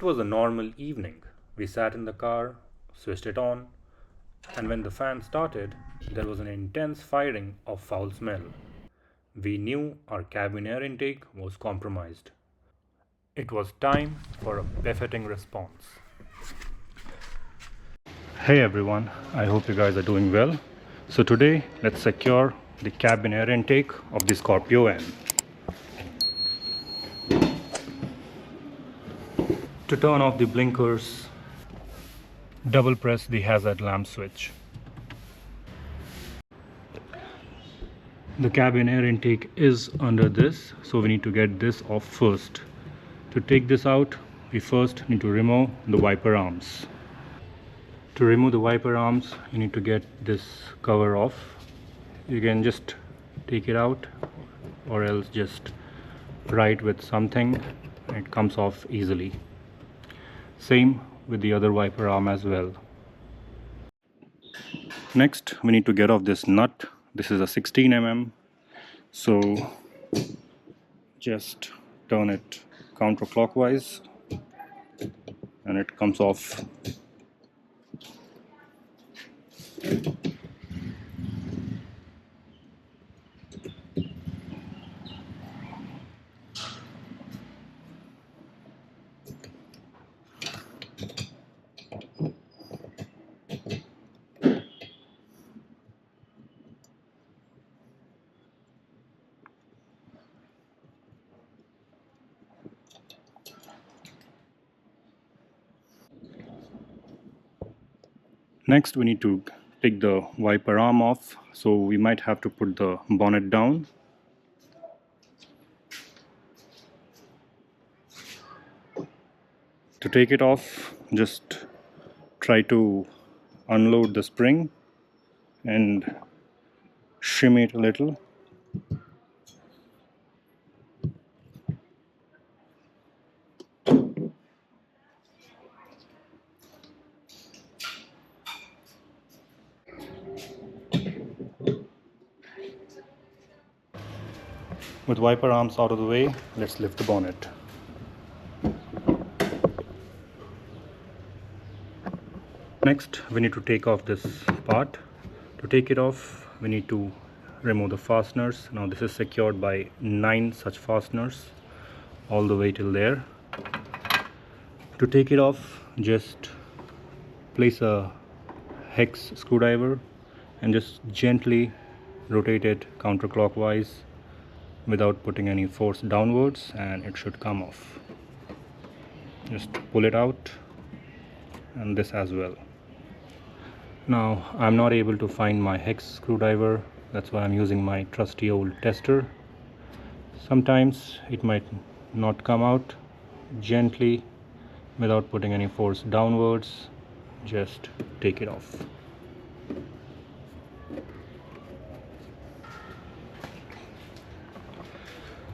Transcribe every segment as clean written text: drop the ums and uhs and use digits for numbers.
It was a normal evening. We sat in the car, switched it on, and when the fan started, there was an intense firing of foul smell. We knew our cabin air intake was compromised. It was time for a befitting response. Hey everyone, I hope you guys are doing well. So today, let's secure the cabin air intake of the Scorpio-N. To turn off the blinkers, double press the hazard lamp switch. The cabin air intake is under this, so we need to get this off first. To take this out, we first need to remove the wiper arms. To remove the wiper arms, you need to get this cover off. You can just take it out or else just write with something and it comes off easily. Same with the other wiper arm as well. Next, we need to get off this nut. This is a 16 mm, so just turn it counterclockwise and it comes off. Next, we need to take the wiper arm off, so we might have to put the bonnet down. To take it off, just try to unload the spring and shimmy it a little. With wiper arms out of the way, let's lift the bonnet. Next, we need to take off this part. To take it off, we need to remove the fasteners. Now this is secured by 9 such fasteners all the way till there. To take it off, just place a hex screwdriver and just gently rotate it counterclockwise without putting any force downwards, and it should come off. Just pull it out, and this as well. Now I'm not able to find my hex screwdriver, that's why I'm using my trusty old tester. Sometimes it might not come out. Gently, without putting any force downwards, just take it off.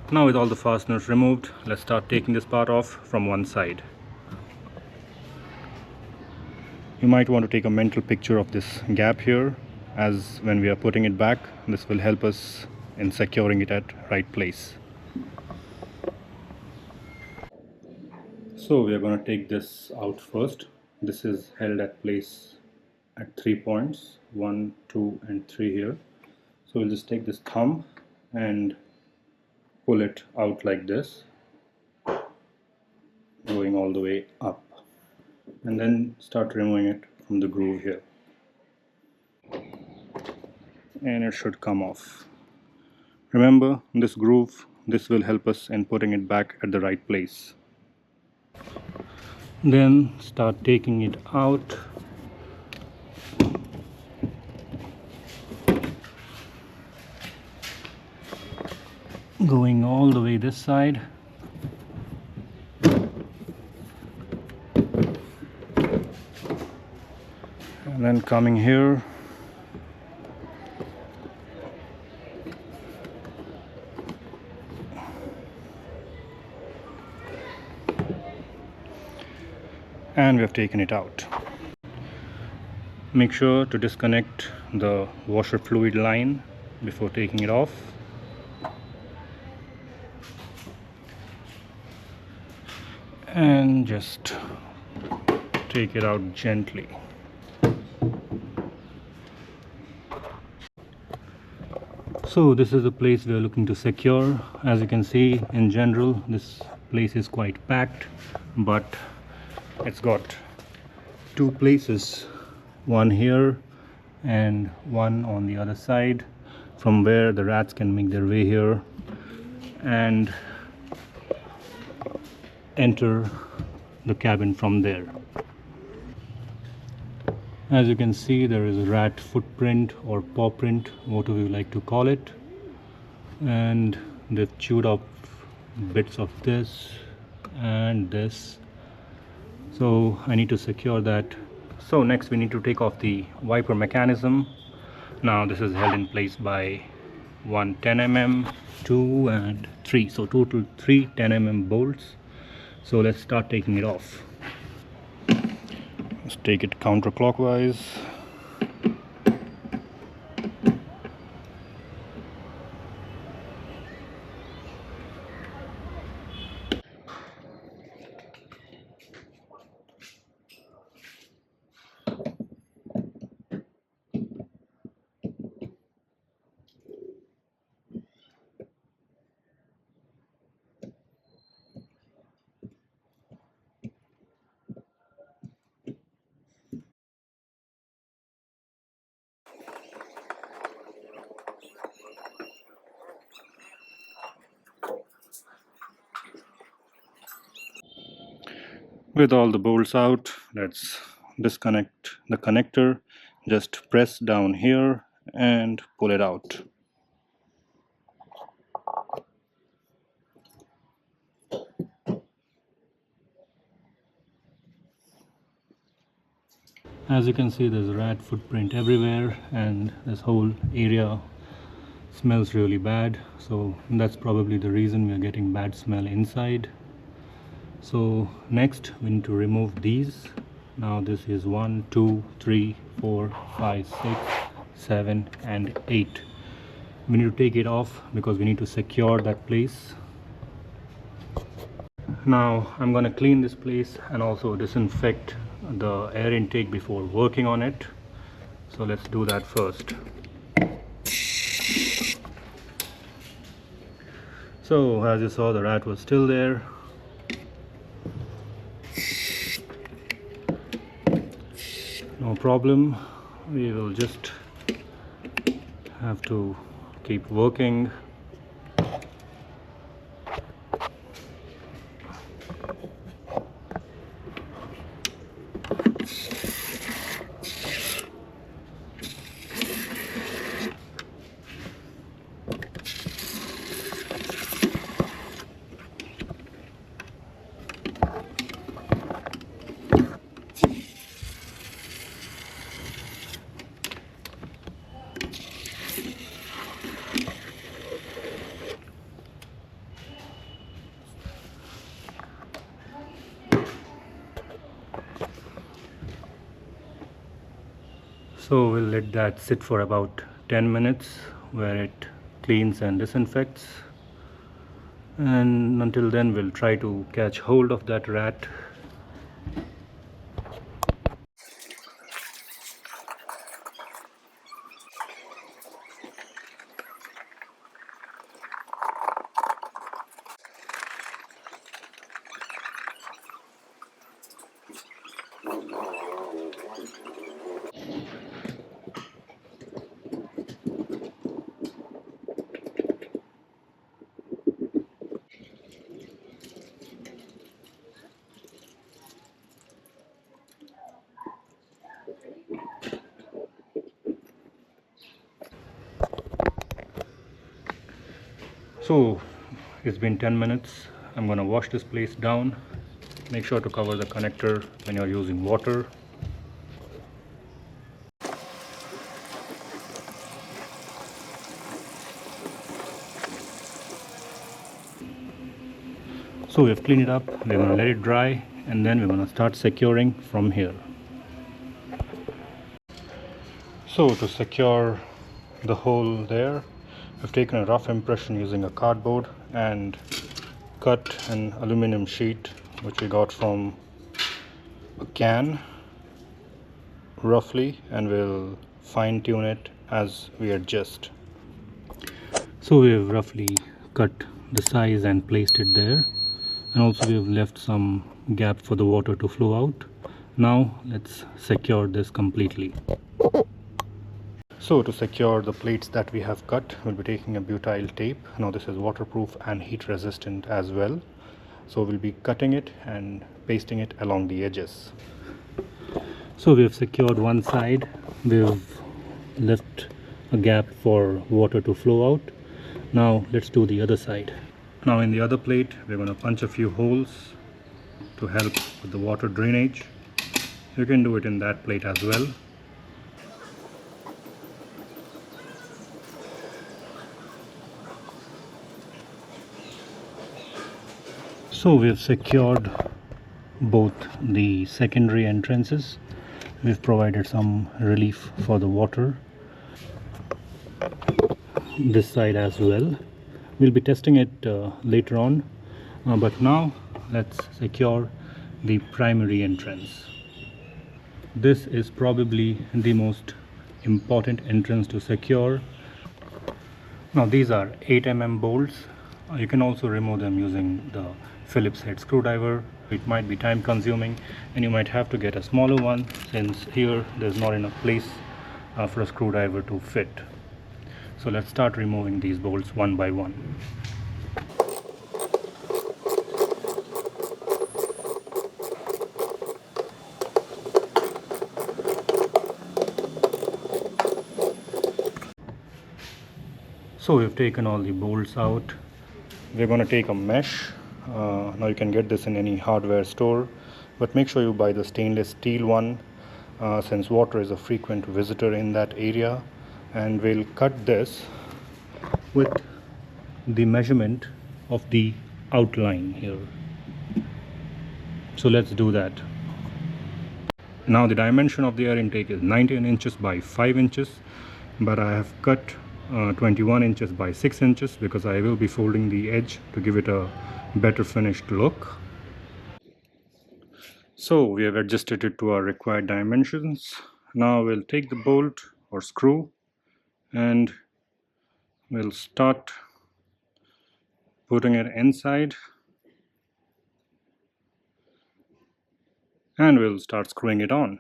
Now with all the fasteners removed, let's start taking this part off from one side. You might want to take a mental picture of this gap here, as when we are putting it back, this will help us in securing it at right place. So we are going to take this out first. This is held at place at 3 points, 1, 2 and 3 here. So we'll just take this thumb and pull it out like this, going all the way up, and then start removing it from the groove here, and it should come off. Remember, this groove, this will help us in putting it back at the right place. Then start taking it out. Going all the way this side. And then coming here. And we have taken it out. Make sure to disconnect the washer fluid line before taking it off. and just take it out gently. So this is the place we are looking to secure. As you can see, in general this place is quite packed, but it's got two places, one here and one on the other side, from where the rats can make their way here and enter the cabin from there. As you can see, there is a rat footprint or paw print, whatever you like to call it, and they've chewed up bits of this and this, so I need to secure that. So next we need to take off the wiper mechanism. Now this is held in place by one 10 mm, 2 and 3, so total 3 10 mm bolts. So let's start taking it off. Let's take it counterclockwise. With all the bolts out, let's disconnect the connector. Just press down here and pull it out. As you can see, there's a rat footprint everywhere and this whole area smells really bad, so that's probably the reason we are getting bad smell inside. So next we need to remove these. Now this is 1 2 3 4 5 6 7 and 8. We need to take it off because we need to secure that place. Now I'm going to clean this place and also disinfect the air intake before working on it, so let's do that first. So as you saw, the rat was still there. No problem, we will just have to keep working. So we'll let that sit for about 10 minutes where it cleans and disinfects, and until then we'll try to catch hold of that rat. So it's been 10 minutes. I'm gonna wash this place down. Make sure to cover the connector when you're using water. So we've cleaned it up, we're gonna let it dry, and then we're gonna start securing from here. So to secure the hole there, I've taken a rough impression using a cardboard and cut an aluminum sheet which we got from a can roughly, and we'll fine tune it as we adjust. So we have roughly cut the size and placed it there, and also we have left some gap for the water to flow out. Now let's secure this completely. So to secure the plates that we have cut, we'll be taking a butyl tape. Now this is waterproof and heat resistant as well. So we'll be cutting it and pasting it along the edges. So we have secured one side, we've left a gap for water to flow out. Now let's do the other side. Now in the other plate, we're going to punch a few holes to help with the water drainage. You can do it in that plate as well. So we have secured both the secondary entrances. We've provided some relief for the water. This side as well. We'll be testing it later on, but now let's secure the primary entrance. This is probably the most important entrance to secure. Now these are 8 mm bolts. You can also remove them using the Phillips head screwdriver. It might be time consuming and you might have to get a smaller one, since here there's not enough place for a screwdriver to fit. So let's start removing these bolts one by one. So we've taken all the bolts out. We're going to take a mesh. Now you can get this in any hardware store, but make sure you buy the stainless steel one, since water is a frequent visitor in that area. And we'll cut this with the measurement of the outline here. So let's do that. Now the dimension of the air intake is 19 inches by 5 inches, but I have cut 21 inches by 6 inches because I will be folding the edge to give it a better finished look. So we have adjusted it to our required dimensions. Now we'll take the bolt or screw and we'll start putting it inside, and we'll start screwing it on.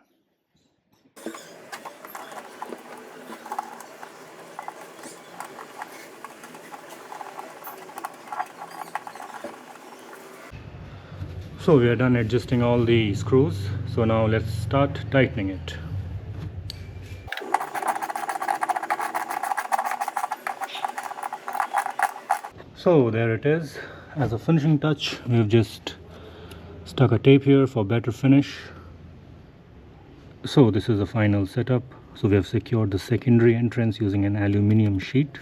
So we are done adjusting all the screws. So now let's start tightening it. So there it is. As a finishing touch, we've just stuck a tape here for better finish. So this is the final setup. So we have secured the secondary entrance using an aluminium sheet.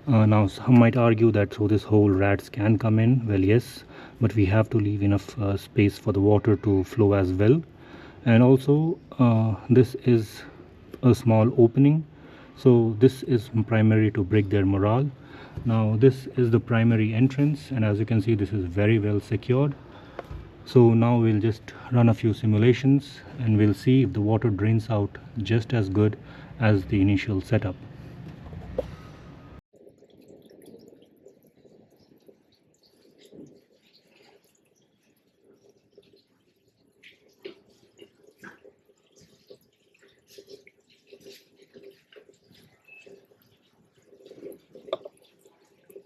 Now some might argue that so this whole rats can come in. Well, yes, but we have to leave enough space for the water to flow as well. And also this is a small opening, so this is primary to break their morale. Now this is the primary entrance, and as you can see, this is very well secured. So now we'll just run a few simulations and we'll see if the water drains out just as good as the initial setup.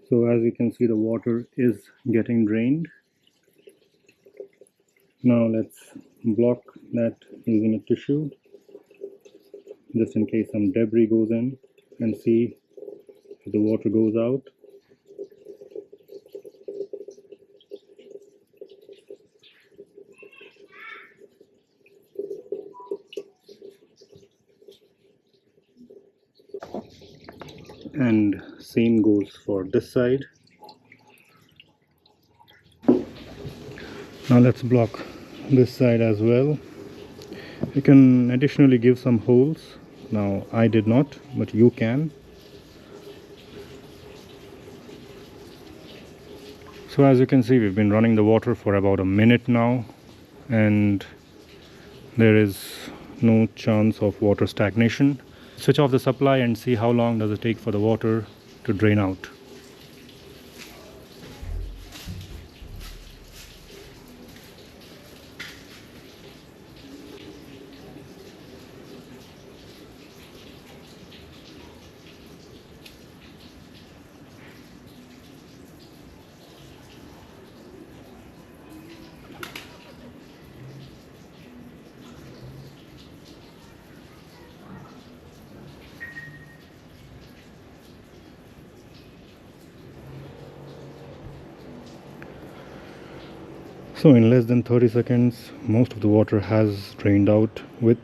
So as you can see, the water is getting drained. Now let's block that using a tissue, just in case some debris goes in, and see if the water goes out. And same goes for this side. Now let's block this side as well. You can additionally give some holes. Now I did not, but you can. So as you can see, we've been running the water for about a minute now, and there is no chance of water stagnation. Switch off the supply and see how long does it take for the water to drain out. So in less than 30 seconds, most of the water has drained out with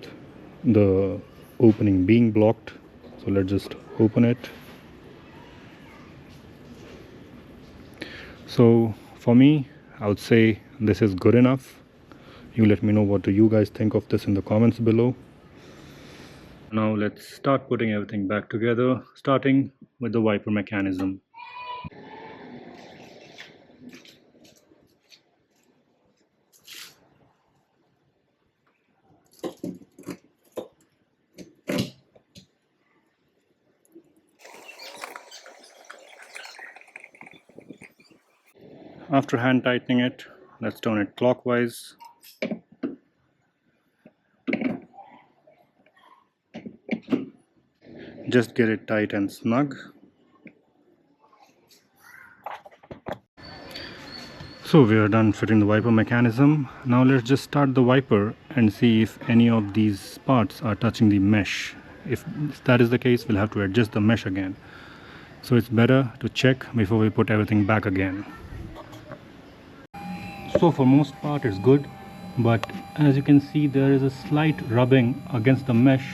the opening being blocked. So let's just open it. So for me, I would say this is good enough. You let me know what do you guys think of this in the comments below. Now let's start putting everything back together, starting with the wiper mechanism. After hand tightening it, let's turn it clockwise. Just get it tight and snug. So we are done fitting the wiper mechanism. Now let's just start the wiper and see if any of these parts are touching the mesh. If that is the case, we'll have to adjust the mesh again. So it's better to check before we put everything back again. So for most part it's good, but as you can see there is a slight rubbing against the mesh.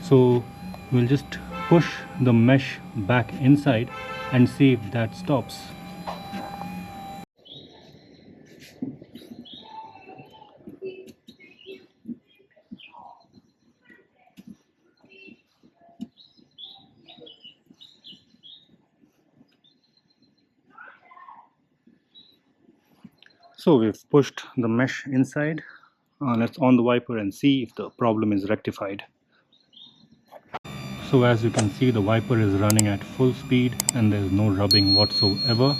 So we'll just push the mesh back inside and see if that stops. So we've pushed the mesh inside. Let's on the wiper and see if the problem is rectified. So as you can see, the wiper is running at full speed and there's no rubbing whatsoever.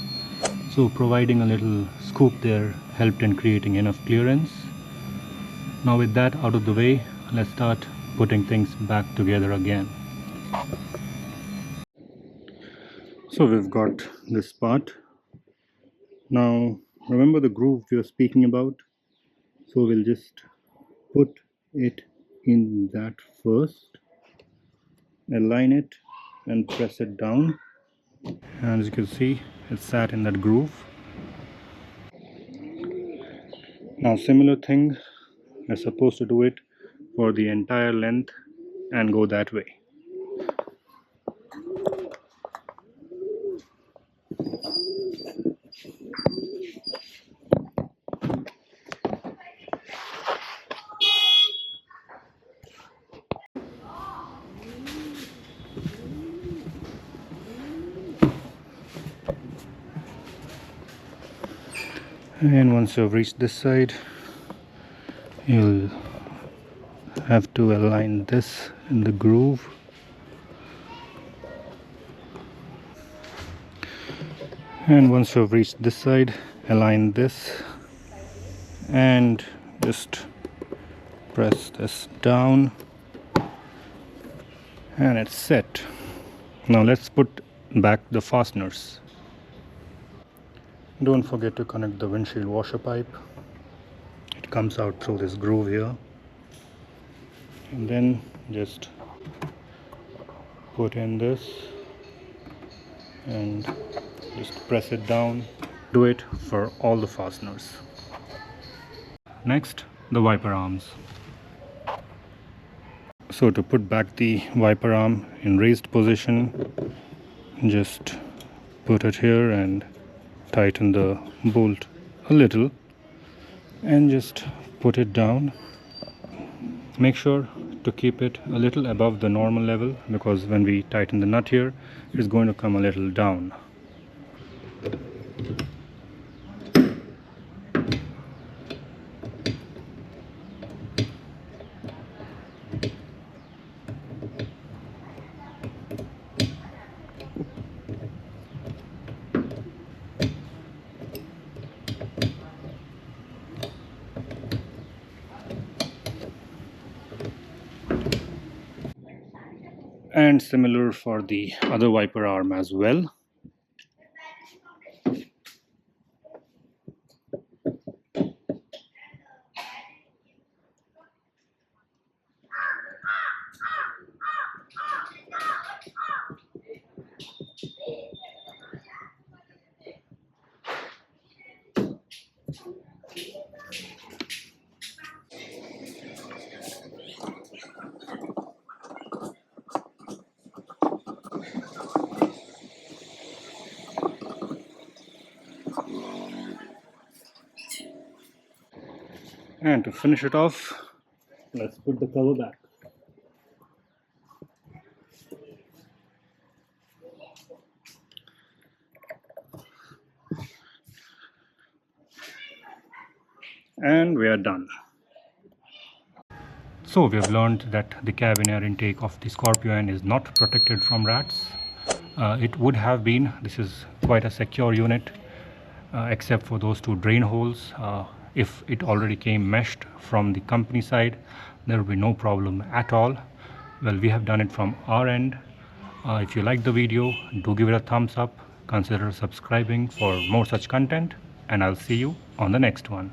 So providing a little scoop there helped in creating enough clearance. Now with that out of the way, let's start putting things back together again. So we've got this part. Now remember the groove we were speaking about? So we'll just put it in that first, align it and press it down, and as you can see it sat in that groove. Now similar thing, we're supposed to do it for the entire length and go that way. And once you've reached this side, you'll have to align this in the groove. And once you've reached this side, align this and just press this down and it's set. Now let's put back the fasteners. Don't forget to connect the windshield washer pipe. It comes out through this groove here, and then just put in this and just press it down. Do it for all the fasteners. Next, the wiper arms. So to put back the wiper arm in raised position, just put it here and tighten the bolt a little and just put it down. Make sure to keep it a little above the normal level, because when we tighten the nut here, it's going to come a little down. And similar for the other wiper arm as well. And to finish it off, let's put the cover back. And we are done. So we have learned that the cabin air intake of the Scorpio-N is not protected from rats. It would have been. This is quite a secure unit, except for those two drain holes. If it already came meshed from the company side, there will be no problem at all. Well, we have done it from our end. If you like the video, do give it a thumbs up. Consider subscribing for more such content, and I'll see you on the next one.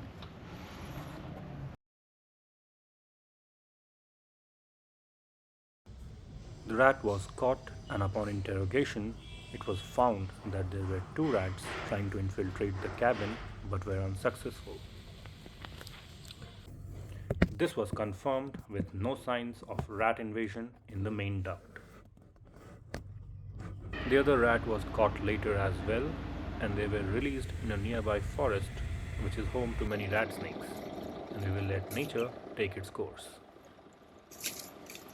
The rat was caught, and upon interrogation, it was found that there were two rats trying to infiltrate the cabin but were unsuccessful. This was confirmed with no signs of rat invasion in the main duct. The other rat was caught later as well, and they were released in a nearby forest which is home to many rat snakes, and we will let nature take its course.